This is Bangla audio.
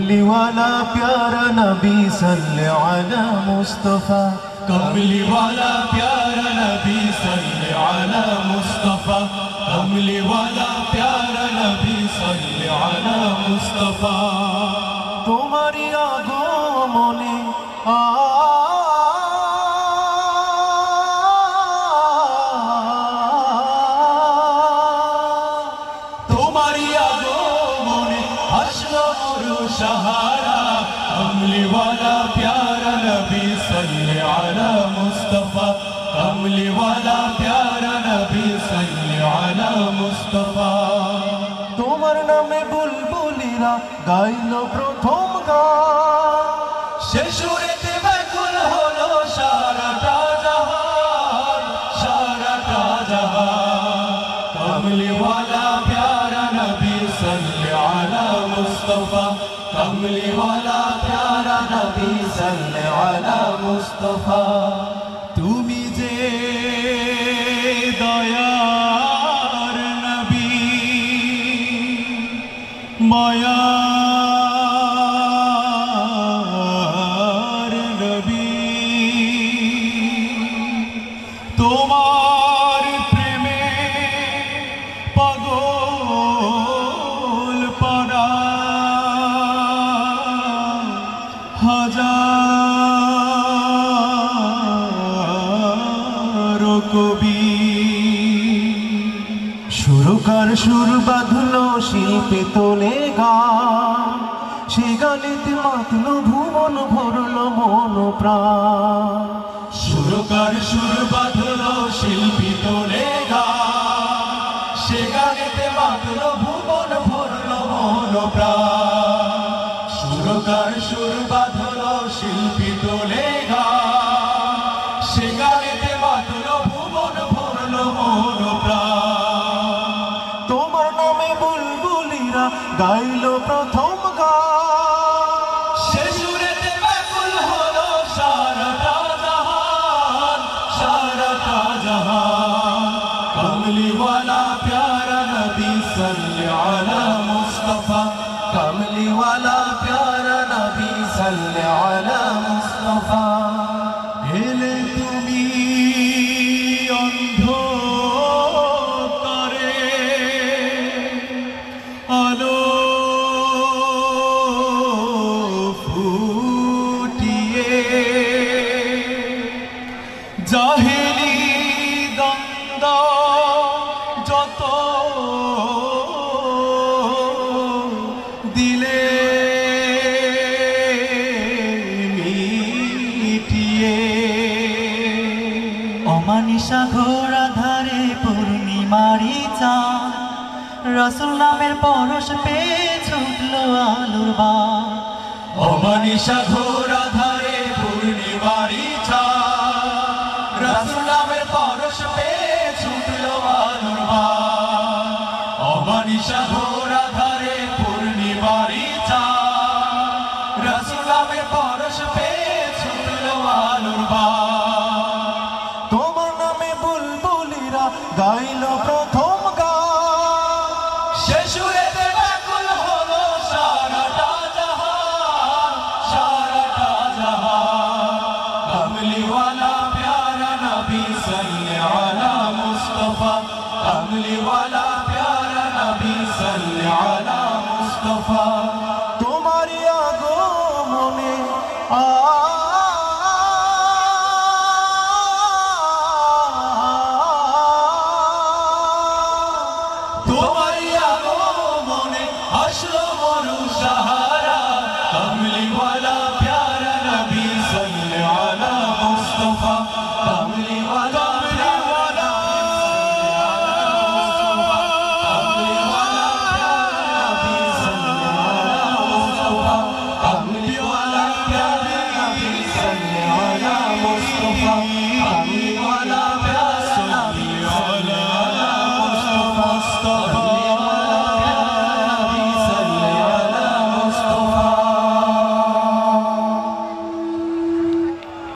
कमली वाला प्यारा नबी सल्ले अला मुस्तफा कमली वाला प्यारा नबी सल्ले अला मुस्तफा कमली वाला प्यारा नबी सल्ले अला मुस्तफा तुम्हारी आगमने तुम्हारी आगमने हश्र और सहारा कमली वाला प्यारा नबी सल्ले अला मुस्तफा कमली वाला प्यारा नबी सल्ले अला मुस्तफा তোমার নামে বুলবুলিরা গাইল প্রথম গান সে সুরেতে ব্যাকুল হলো সারাটা জাহান সারাটা জাহান কমলি ওয়ালা প্যারা নবী সল্লে আলা মুস্তাফা কমলি ওয়ালা প্যারা নবী সল্লে আলা মুস্তাফা তুমি যে দয়ার নবী মায়ার নবী তোমার প্রেমে পাগল পারা হাজারো কবি সুরকার সুর বাঁধলো শিল্পে তোলে গান সে গানেতে মাতলো ভুবন ভরলো মন প্রাণ সুরকার সুর বাঁধলো শিল্পী তোলে গান সে গানেতে মাতলো ভুবন ভরলো মন প্রাণ সুরকার সুর বাঁধলো শিল্পী তোলে গান সে গানেতে মাতলো ভুবন ভরলো মন প্রাণ তোমার নামে বুলবুলিরা গাইল প্রথম গান সে সুরেতে ব্যাকুল হলো সারাটা জাহান সারাটা জাহান কমলি ওয়ালা প্যারা নবী সল্লে আলা মুস্তাফা कमली वाला प्यारा नबी सल्ले अला मुस्तफा এলে তুমি অন্ধকারে আলো ফুটিয়ে জাহেলি দ্বন্দ্ব যত দিলে মিটিয়ে অমানিসা ঘোর আধারে পূর্ণিমারি চাঁদ রসুল নামের পরশ পেয়ে ছুটলো আলোর বাণ অমানিসা ঘোর আধারে পূর্ণিমারি চাঁদ রাসূল নামের পরশ পেয়ে ছুটলো আলোর বাণ অমানিসা ঘোর আধারে পূর্ণিমারি চাঁদ রাসূল নামের পরশ পেয়ে ছুটলো আলোর বাণ তোমার নামে বুলবুলিরা গাইল প্রথম গান সে সুরেতে ব্যাকুল হলো সারাটা জাহান সারাটা জাহান কমলি ওয়ালা প্যারা নবী সল্লে আলা মুস্তাফা কমলি ওয়ালা প্যারা নবী সল্লে আলা মুস্তাফা তোমারি আগমনে তোমারি আগমনে হাসলো মরু সাহারা কমলি ওয়ালা প্যারা নবী সল্লে আলা মুস্তাফা কমলি ওয়ালা প্যারা কমলি ওয়ালা প্যারা নবী সল্লে আলা মুস্তাফা কমলি ওয়ালা প্যারা নবী সল্লে আলা মুস্তাফা কমলি ওয়ালা